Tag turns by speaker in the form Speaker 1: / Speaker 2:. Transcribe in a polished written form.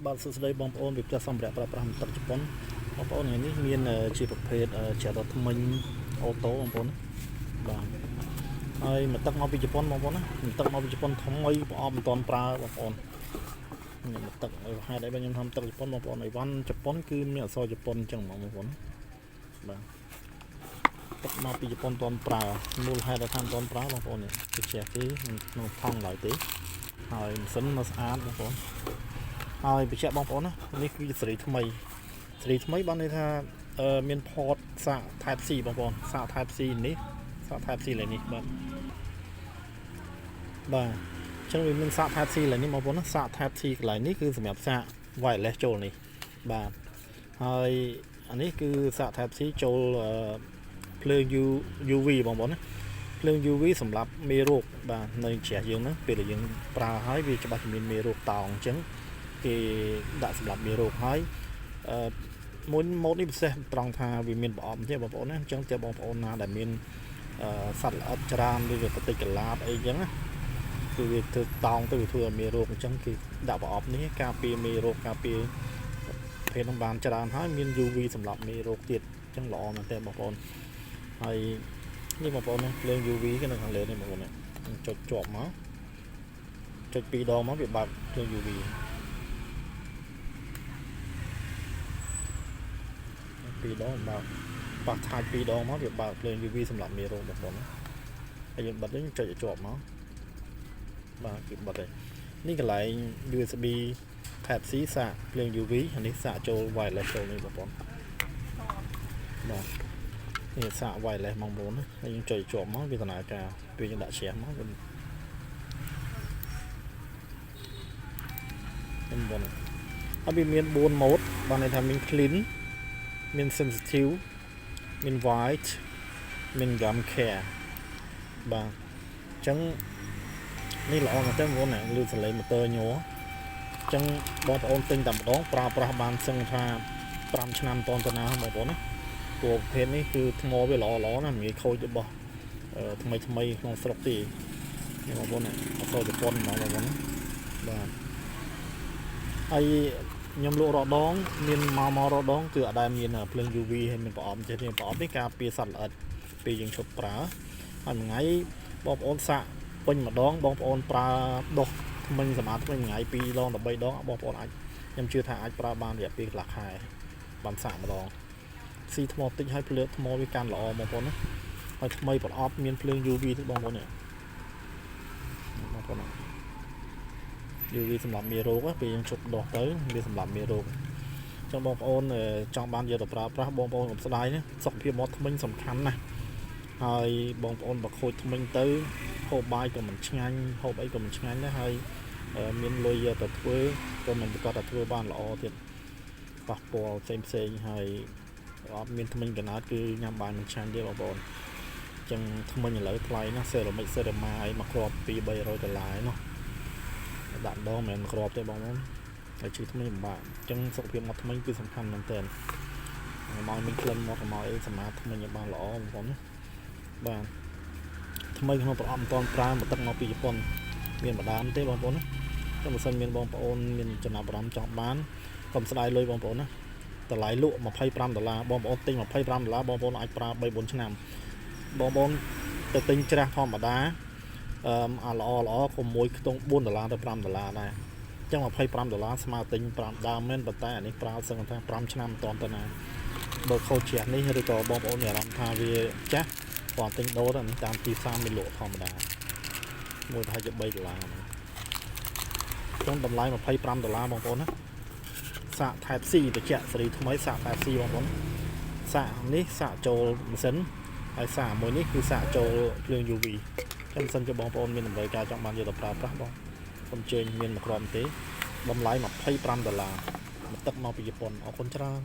Speaker 1: បាទសួស្តីបងប្អូនពីផ្ទះសម្រាប់ប្រើប្រាស់ទឹកជប៉ុនបងប្អូនថ្ងៃនេះមានជាប្រភេទចាត់ថ្មិញអូតូបងប្អូនបាទហើយមកទឹកមកពីជប៉ុនបងប្អូនណាមកទឹកមកពីជប៉ុនថ្មីប្រអប់មិនទាន់ប្រើបងប្អូននេះមកទឹកហេតុអីបើខ្ញុំធ្វើទឹកជប៉ុនបងប្អូនអីវ៉ាន់ជប៉ុនគឺមានអក្សរជប៉ុនអញ្ចឹងបងប្អូនបាទទឹកមកពីជប៉ុនទាន់ប្រើមូលហេតុដែលថាមិនទាន់ប្រើបងប្អូននេះគឺជាគេក្នុងថង់ឡើយទេហើយម៉ាស៊ីននៅស្អាតបងប្អូនហើយបញ្ជាក់បងប្អូនណានេះគឺសេរីថ្មីបានន័យថាមានផតសាក Type C បងប្អូនសាក Type C នេះសាក Type C ឡើយនេះបាទអញ្ចឹងវាមានសាក Type C ឡើយនេះបងប្អូនណាសាក Type C កន្លែងនេះគឺសម្រាប់សាក wireless ចូលនេះបាទហើយអានេះគឺសាក Type C ចូលភ្លើង UV បងប្អូនណាភ្លើង UV សម្រាប់មេរោគបាទនៅជ្រះយើងហ្នឹងពេលដែលយើងប្រើហើយវាច្បាស់ជាមានមេរោគតោងអញ្ចឹងគេដាក់សម្រាប់មេរោគហើយមួយម៉ូដនេះពិសេសត្រង់ថាវាមានប្រអប់ទេបងប្អូនណាអញ្ចឹងតើបងប្អូនណាដែលមានសត្វល្អិតច្រើនឬក៏តិចកលាបអីអញ្ចឹងណាគឺវាធ្វើតោងទៅវាធ្វើឲ្យមេរោគអញ្ចឹងគឺដាក់ប្រអប់នេះការពារមេរោគការពារប្រភេទហ្នឹងបានច្រើនហើយមាន UV សម្រាប់មេរោគទៀតអញ្ចឹងល្អមែនទែនបងប្អូនហើយនេះបងប្អូនភ្លើង UV គេនៅខាងលើនេះបងប្អូនចុចជាប់មកចុច2ដងមកវាបើកភ្លើង UV 2ដងបើកប៉ះថាច់2ដងមកវាបើកភ្លើង UV សម្រាប់មេរោគបងប្អូនហើយយើងបិទវិញចុចឲ្យជាប់មកបាទគឺបិទហើយនេះកន្លែង USB Type C សាកភ្លើង UV អានេះសាកចូល wireless ចូលនេះបងប្អូនបាទនេះសាក wireless បងប្អូនហើយយើងចុចជាប់មកវាដំណើរការពេលយើងដាក់ជ្រះមកវិញបងប្អូនហើយវាមាន4 mode បានន័យថាមាន clean មាន sensitive មាន white មាន gum care បាទអញ្ចឹងនេះល្អមែនតើបងប្អូនណាលឺសលេងម៉ូទ័រញ័រអញ្ចឹងបងប្អូនទិញតែម្ដងប្រើប្រាស់បានសឹងថា5ឆ្នាំតទៅណាបងប្អូនណាព្រោះប្រភេទនេះគឺថ្មវាល្អណាមិនងាយខូចរបស់ថ្មីក្នុងស្រុកទេនេះបងប្អូនណាអក្សរជប៉ុនហ្មងបងប្អូនណាបាទហើយខ្ញុំលក់រដងមានមករដងគឺអត់ដែលមានភ្លើង UV ហើយមានប្រអប់ចេះនេះប្រអប់នេះការពារសត្វល្អិតពេលយើងឈប់ប្រើហើយមួយថ្ងៃបងប្អូនសាកពេញម្ដងបងប្អូនប្រើដុសថ្មិញសម្អាតថ្មិញមួយថ្ងៃ2ដង13ដងបងប្អូនអាចខ្ញុំជឿថាអាចប្រើបានរយៈពេលកន្លះខែបានសាកម្ដងស៊ីថ្មតិចហើយភ្លើងថ្មវាកាន់ល្អបងប្អូនណាហើយថ្មីប្រអប់មានភ្លើង UV ទេបងប្អូននេះបងប្អូនណាUV សម្រាប់មេរោគពេលយើងជប់ដោះទៅវាសម្រាប់មេរោគអញ្ចឹងបងប្អូនចង់បានយកទៅប្រើប្រាស់បងប្អូនកុំស្ដាយណាសុខភាពមាត់ថ្មិញសំខាន់ណាស់ហើយបងប្អូនបើខូចថ្មិញទៅហូបបាយក៏មិនឆ្ងាញ់ហូបអីក៏មិនឆ្ងាញ់ដែរហើយមានលុយយកទៅធ្វើក៏មិនប្រកាសថាធ្វើបានល្អទៀតប៉ះពាល់ផ្សេងហើយអត់មានថ្មិញកណាត់គឺញ៉ាំបានមិនឆ្ងាញ់ទេបងប្អូនអញ្ចឹងថ្មិញឥឡូវថ្លៃណាស់សេរ៉ាមិចសេរ៉ាម៉ាអីមកគ្រាប់$200-300ឯណោះដាក់ដងមិនមែនគ្រាប់ទេបងប្អូនហើយជិះថ្មិញពិបាកអញ្ចឹងសុខភាពមាត់ថ្មិញគឺសំខាន់មែនទែនមកមានក្លិនមកមកអីសម្រាប់ថ្មិញឲ្យបានល្អបងប្អូនណាបាទថ្មីក្នុងប្រអប់មិនទាន់ប្រើមកទឹកមកពីជប៉ុនមានម្ដាមទេបងប្អូនណាតែបើសិនមានបងប្អូនមានចំណាប់អារម្មណ៍ចង់បានកុំស្ដាយលុយបងប្អូនណាតម្លៃលក់$25បងប្អូនទិញ$25បងប្អូនអាចប្រើ 3-4 ឆ្នាំបងប្អូនទៅទិញច្រាស់ធម្មតាអាល្អក៏មួយខ្ទង់$4ទៅ$5ដែរអញ្ចឹង$25ស្មើទិញ5ដើមមែនប៉ុន្តែអានេះប្រើសឹងថា5ឆ្នាំមិនទាន់ទៅណាបើខូចជ្រះនេះឬក៏បងប្អូនមានអារម្មណ៍ថាវាចាស់គាត់ទិញដូរទៅតាមទីផ្សារមានលក់ធម្មតាមួយប្រហែលជា$3ហ្នឹងចុងតម្លៃ$25បងប្អូនណាសាក Type C បញ្ជាក់សេរីថ្មីសាក Type C បងប្អូនសាកនេះសាកចូលម៉ាស៊ីនហើយសាកមួយនេះគឺសាកចូលភ្លើង UV ចឹងមិនសិនជាបងប្អូនមានតម្រូវការចង់បានយកទៅប្រើប្រាស់បងខ្ញុំជើញមានមួយក្រុមទេតម្លៃ$25មកទឹកមកពីជប៉ុនអរគុណច្រើន